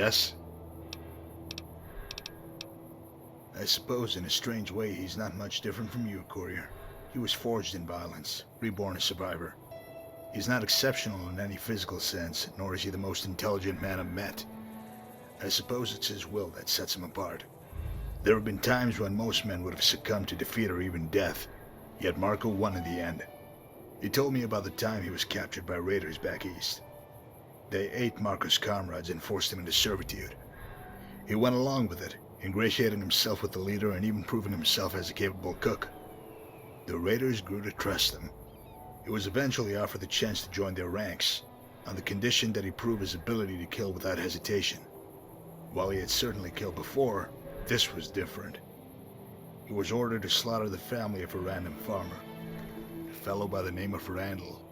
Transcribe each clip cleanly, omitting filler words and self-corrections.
Yes? I suppose in a strange way he's not much different from you, Courier. He was forged in violence, reborn a survivor. He's not exceptional in any physical sense, nor is he the most intelligent man I've met. I suppose it's his will that sets him apart. There have been times when most men would have succumbed to defeat or even death, yet Marco won in the end. He told me about the time he was captured by raiders back east. They ate Marco's comrades and forced him into servitude. He went along with it, ingratiating himself with the leader and even proving himself as a capable cook. The raiders grew to trust him. He was eventually offered the chance to join their ranks, on the condition that he prove his ability to kill without hesitation. While he had certainly killed before, this was different. He was ordered to slaughter the family of a random farmer, a fellow by the name of Randall.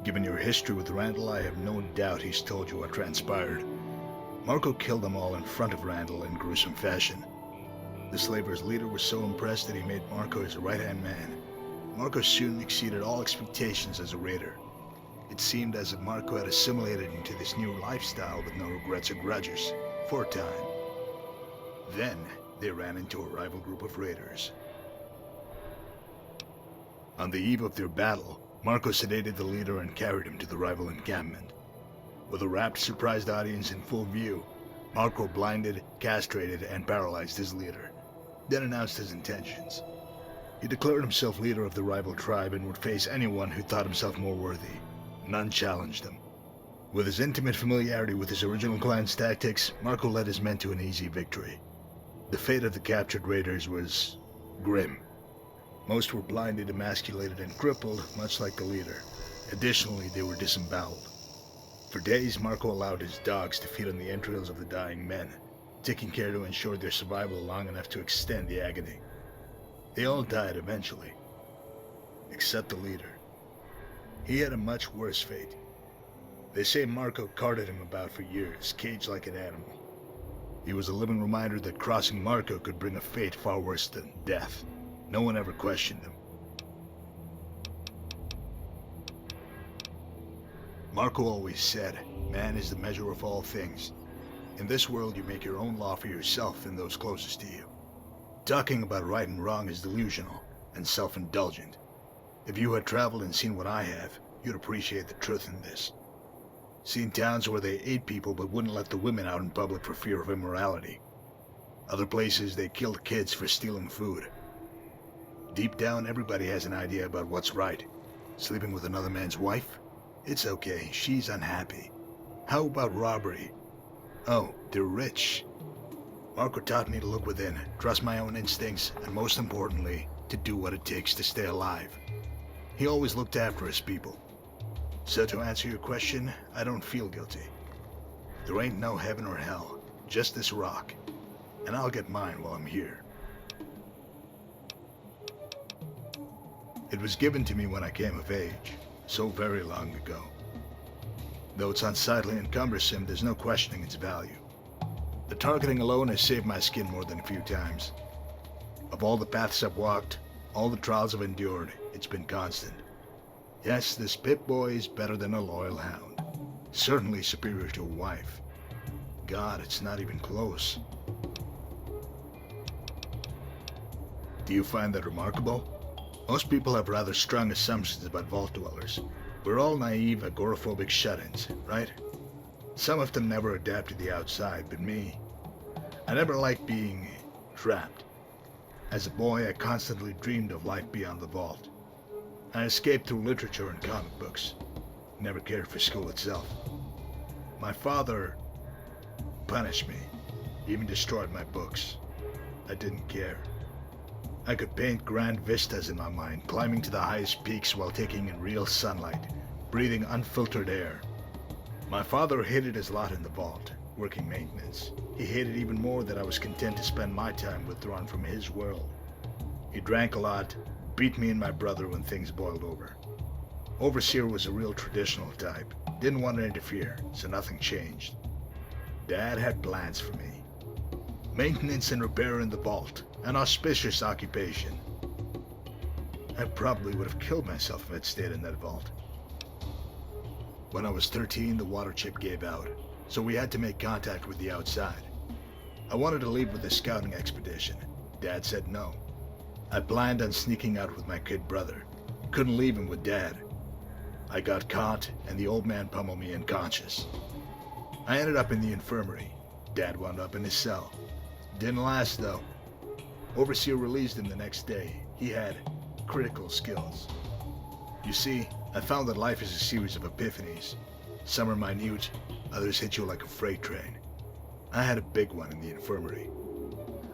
Given your history with Randall, I have no doubt he's told you what transpired. Marco killed them all in front of Randall in gruesome fashion. The slavers' leader was so impressed that he made Marco his right-hand man. Marco soon exceeded all expectations as a raider. It seemed as if Marco had assimilated into this new lifestyle with no regrets or grudges, for a time. Then, they ran into a rival group of raiders. On the eve of their battle, Marco sedated the leader and carried him to the rival encampment. With a rapt, surprised audience in full view, Marco blinded, castrated, and paralyzed his leader, then announced his intentions. He declared himself leader of the rival tribe and would face anyone who thought himself more worthy. None challenged him. With his intimate familiarity with his original clan's tactics, Marco led his men to an easy victory. The fate of the captured raiders was grim. Most were blinded, emasculated, and crippled, much like the leader. Additionally, they were disemboweled. For days, Marco allowed his dogs to feed on the entrails of the dying men, taking care to ensure their survival long enough to extend the agony. They all died eventually, except the leader. He had a much worse fate. They say Marco carted him about for years, caged like an animal. He was a living reminder that crossing Marco could bring a fate far worse than death. No one ever questioned him. Marco always said, man is the measure of all things. In this world you make your own law for yourself and those closest to you. Talking about right and wrong is delusional and self-indulgent. If you had traveled and seen what I have, you'd appreciate the truth in this. Seen towns where they ate people but wouldn't let the women out in public for fear of immorality. Other places they killed kids for stealing food. Deep down, everybody has an idea about what's right. Sleeping with another man's wife? It's okay, she's unhappy. How about robbery? Oh, they're rich. Marco taught me to look within, trust my own instincts, and most importantly, to do what it takes to stay alive. He always looked after his people. So to answer your question, I don't feel guilty. There ain't no heaven or hell, just this rock. And I'll get mine while I'm here. It was given to me when I came of age, so very long ago. Though it's unsightly and cumbersome, there's no questioning its value. The targeting alone has saved my skin more than a few times. Of all the paths I've walked, all the trials I've endured, it's been constant. Yes, this Pip-Boy is better than a loyal hound. Certainly superior to a wife. God, it's not even close. Do you find that remarkable? Most people have rather strong assumptions about vault dwellers. We're all naive, agoraphobic shut-ins, right? Some of them never adapt to the outside, but me, I never liked being trapped. As a boy, I constantly dreamed of life beyond the vault. I escaped through literature and comic books. Never cared for school itself. My father punished me, even destroyed my books. I didn't care. I could paint grand vistas in my mind, climbing to the highest peaks while taking in real sunlight, breathing unfiltered air. My father hated his lot in the vault, working maintenance. He hated even more that I was content to spend my time withdrawn from his world. He drank a lot, beat me and my brother when things boiled over. Overseer was a real traditional type, didn't want to interfere, so nothing changed. Dad had plans for me. Maintenance and repair in the vault, an auspicious occupation. I probably would have killed myself if I'd stayed in that vault. When I was 13, the water chip gave out. so we had to make contact with the outside. I wanted to leave with the scouting expedition. Dad said no. I planned on sneaking out with my kid brother. Couldn't leave him with Dad. I got caught, and the old man pummeled me unconscious. I ended up in the infirmary. Dad wound up in his cell. Didn't last, though. Overseer released him the next day. He had critical skills. You see, I found that life is a series of epiphanies. Some are minute, others hit you like a freight train. I had a big one in the infirmary.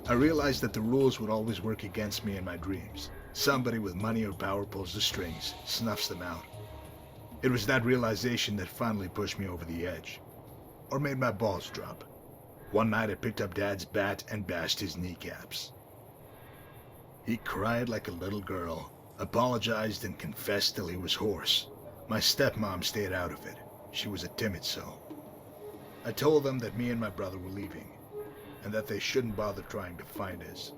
I realized that the rules would always work against me in my dreams. Somebody with money or power pulls the strings, snuffs them out. It was that realization that finally pushed me over the edge. Or made my balls drop. One night I picked up Dad's bat and bashed his kneecaps. He cried like a little girl, apologized and confessed till he was hoarse. My stepmom stayed out of it. She was a timid soul. I told them that me and my brother were leaving, and that they shouldn't bother trying to find us.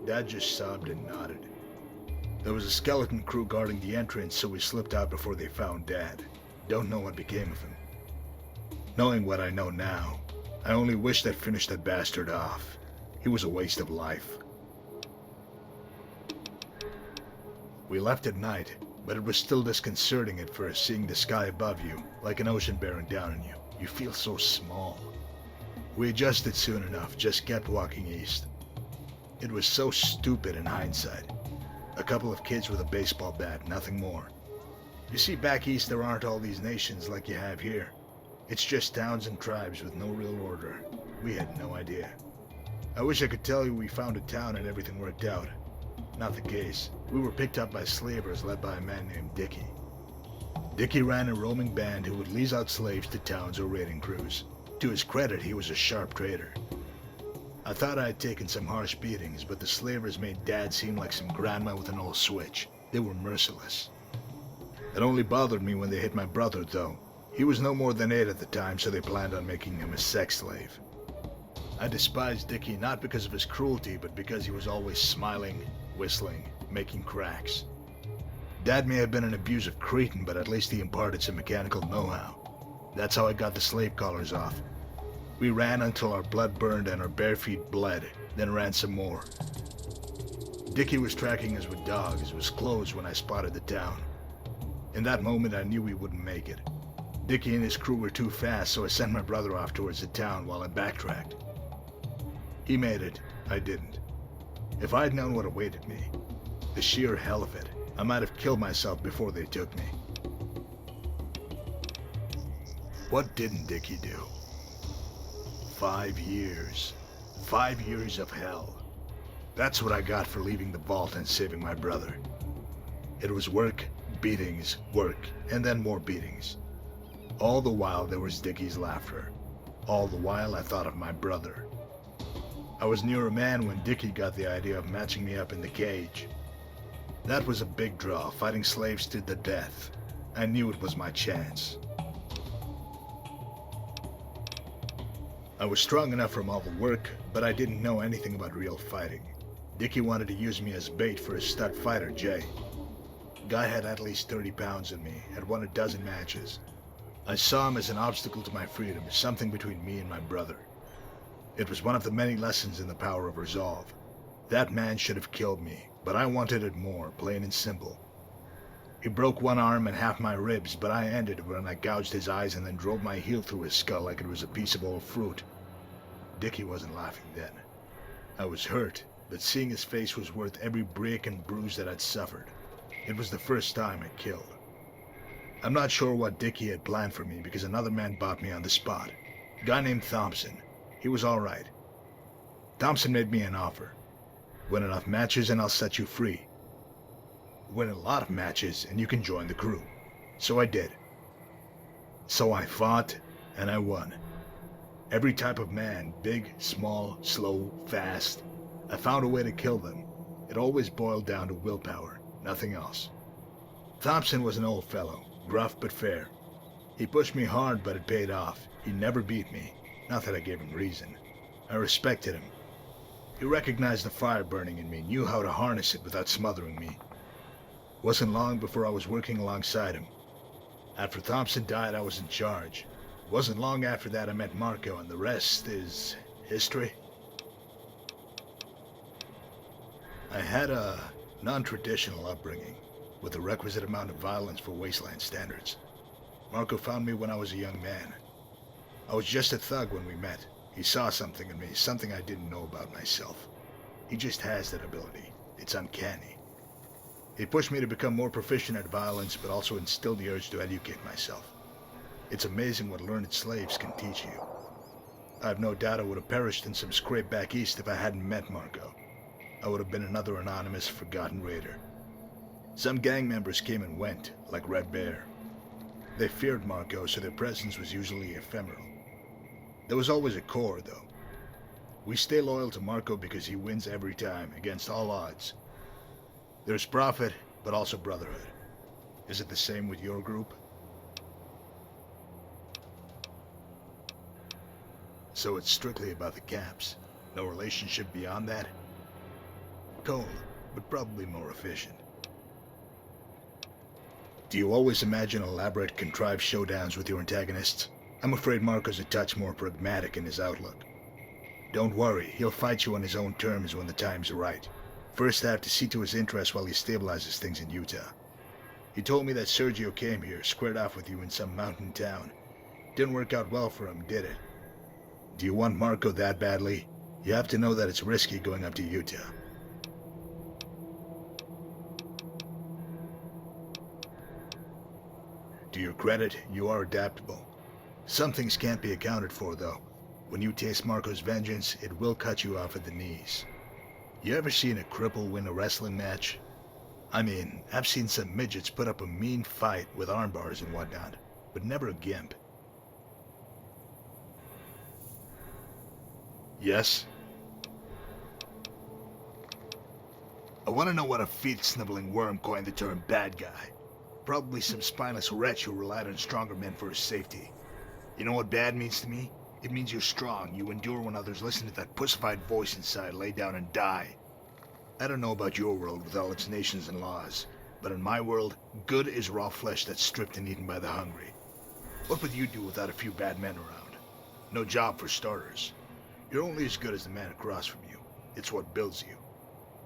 Dad just sobbed and nodded. There was a skeleton crew guarding the entrance, so we slipped out before they found Dad. Don't know what became of him. Knowing what I know now, I only wish they'd finished that bastard off. He was a waste of life. We left at night, but it was still disconcerting at first, seeing the sky above you, like an ocean bearing down on you. You feel so small. We adjusted soon enough, just kept walking east. It was so stupid in hindsight. A couple of kids with a baseball bat, nothing more. You see, back east there aren't all these nations like you have here. It's just towns and tribes with no real order. We had no idea. I wish I could tell you we found a town and everything worked out. Not the case. We were picked up by slavers led by a man named Dickie. Dickie ran a roaming band who would lease out slaves to towns or raiding crews. To his credit, he was a sharp trader. I thought I had taken some harsh beatings, but the slavers made Dad seem like some grandma with an old switch. They were merciless. It only bothered me when they hit my brother, though. He was no more than 8 at the time, so they planned on making him a sex slave. I despised Dickie not because of his cruelty, but because he was always smiling, whistling, making cracks. Dad may have been an abusive cretin, but at least he imparted some mechanical know-how. That's how I got the slave collars off. We ran until our blood burned and our bare feet bled, then ran some more. Dickie was tracking us with dogs. It was closed when I spotted the town. In that moment I knew we wouldn't make it. Dickie and his crew were too fast, so I sent my brother off towards the town while I backtracked. He made it. I didn't. If I'd known what awaited me, the sheer hell of it, I might have killed myself before they took me. What didn't Dickie do? 5 years. 5 years of hell. That's what I got for leaving the vault and saving my brother. It was work, beatings, work, and then more beatings. All the while there was Dickie's laughter. All the while I thought of my brother. I was near a man when Dickie got the idea of matching me up in the cage. That was a big draw, fighting slaves to the death. I knew it was my chance. I was strong enough from all the work, but I didn't know anything about real fighting. Dickie wanted to use me as bait for his stud fighter, Jay. Guy had at least 30 pounds in me, had won a dozen matches. I saw him as an obstacle to my freedom, something between me and my brother. It was one of the many lessons in the power of resolve. That man should have killed me, but I wanted it more, plain and simple. He broke one arm and half my ribs, but I ended it when I gouged his eyes and then drove my heel through his skull like it was a piece of old fruit. Dickie wasn't laughing then. I was hurt, but seeing his face was worth every break and bruise that I'd suffered. It was the first time I killed. I'm not sure what Dickie had planned for me because another man bought me on the spot. A guy named Thompson. He was all right. Thompson made me an offer. Win enough matches and I'll set you free. Win a lot of matches and you can join the crew. So I did. So I fought and I won. Every type of man, big, small, slow, fast. I found a way to kill them. It always boiled down to willpower, nothing else. Thompson was an old fellow, gruff but fair. He pushed me hard, but it paid off. He never beat me. Not that I gave him reason. I respected him. He recognized the fire burning in me, knew how to harness it without smothering me. Wasn't long before I was working alongside him. After Thompson died, I was in charge. Wasn't long after that I met Marco, and the rest is history. I had a non-traditional upbringing, with the requisite amount of violence for wasteland standards. Marco found me when I was a young man. I was just a thug when we met. He saw something in me, something I didn't know about myself. He just has that ability. It's uncanny. He pushed me to become more proficient at violence, but also instilled the urge to educate myself. It's amazing what learned slaves can teach you. I have no doubt I would have perished in some scrape back east if I hadn't met Marco. I would have been another anonymous, forgotten raider. Some gang members came and went, like Red Bear. They feared Marco, so their presence was usually ephemeral. There was always a core, though. We stay loyal to Marco because he wins every time, against all odds. There's profit, but also brotherhood. Is it the same with your group? So it's strictly about the caps. No relationship beyond that? Cold, but probably more efficient. Do you always imagine elaborate, contrived showdowns with your antagonists? I'm afraid Marco's a touch more pragmatic in his outlook. Don't worry, he'll fight you on his own terms when the time's right. First, I have to see to his interests while he stabilizes things in Utah. He told me that Sergio came here, squared off with you in some mountain town. Didn't work out well for him, did it? Do you want Marco that badly? You have to know that it's risky going up to Utah. To your credit, you are adaptable. Some things can't be accounted for, though. When you taste Marco's vengeance, it will cut you off at the knees. You ever seen a cripple win a wrestling match? I mean, I've seen some midgets put up a mean fight with arm bars and whatnot, but never a gimp. Yes? I want to know what a feet-sniveling worm coined the term bad guy. Probably some spineless wretch who relied on stronger men for his safety. You know what bad means to me? It means you're strong, you endure when others listen to that pussified voice inside, lay down and die. I don't know about your world with all its nations and laws, but in my world, good is raw flesh that's stripped and eaten by the hungry. What would you do without a few bad men around? No job for starters. You're only as good as the man across from you. It's what builds you.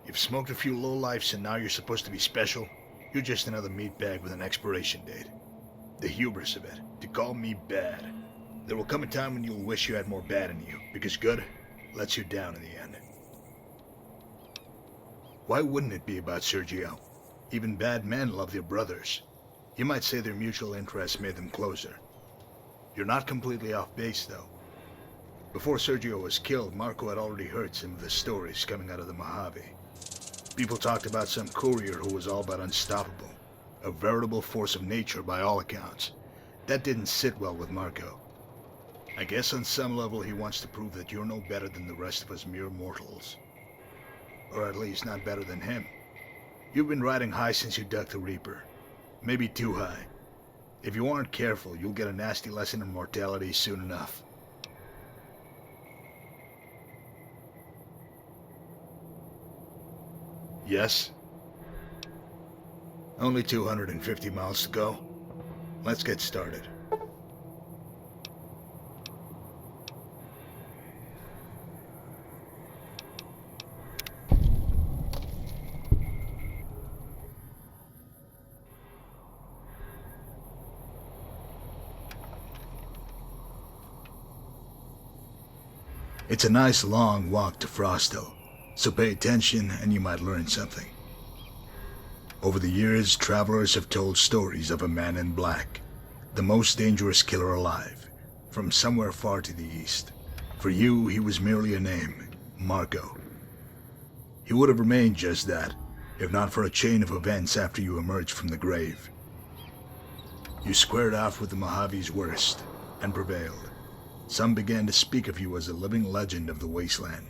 You've smoked a few lowlifes and now you're supposed to be special? You're just another meatbag with an expiration date. The hubris of it, to call me bad. There will come a time when you'll wish you had more bad in you, because good lets you down in the end. Why wouldn't it be about Sergio? Even bad men love their brothers. You might say their mutual interests made them closer. You're not completely off base, though. Before Sergio was killed, Marco had already heard some of the stories coming out of the Mojave. People talked about some courier who was all but unstoppable. A veritable force of nature by all accounts. That didn't sit well with Marco. I guess on some level he wants to prove that you're no better than the rest of us mere mortals. Or at least not better than him. You've been riding high since you ducked the Reaper. Maybe too high. If you aren't careful, you'll get a nasty lesson in mortality soon enough. Yes? Only 250 miles to go. Let's get started. It's a nice long walk to Frosto, so pay attention and you might learn something. Over the years, travelers have told stories of a man in black, the most dangerous killer alive, from somewhere far to the east. For you, he was merely a name, Marco. He would have remained just that, if not for a chain of events after you emerged from the grave. You squared off with the Mojave's worst, and prevailed. Some began to speak of you as a living legend of the wasteland.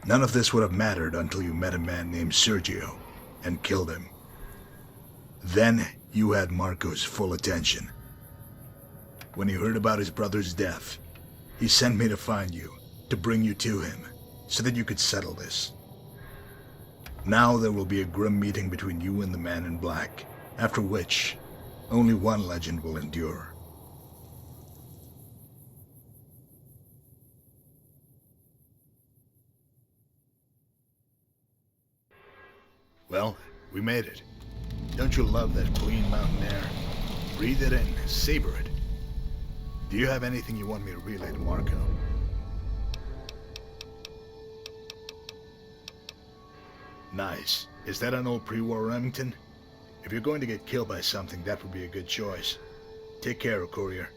None of this would have mattered until you met a man named Sergio and killed him. Then you had Marco's full attention. When he heard about his brother's death, he sent me to find you, to bring you to him, so that you could settle this. Now there will be a grim meeting between you and the man in black, after which only one legend will endure. Well, we made it. Don't you love that clean mountain air? Breathe it in, savor it. Do you have anything you want me to relay to Marco? Nice. Is that an old pre-war Remington? If you're going to get killed by something, that would be a good choice. Take care, Courier.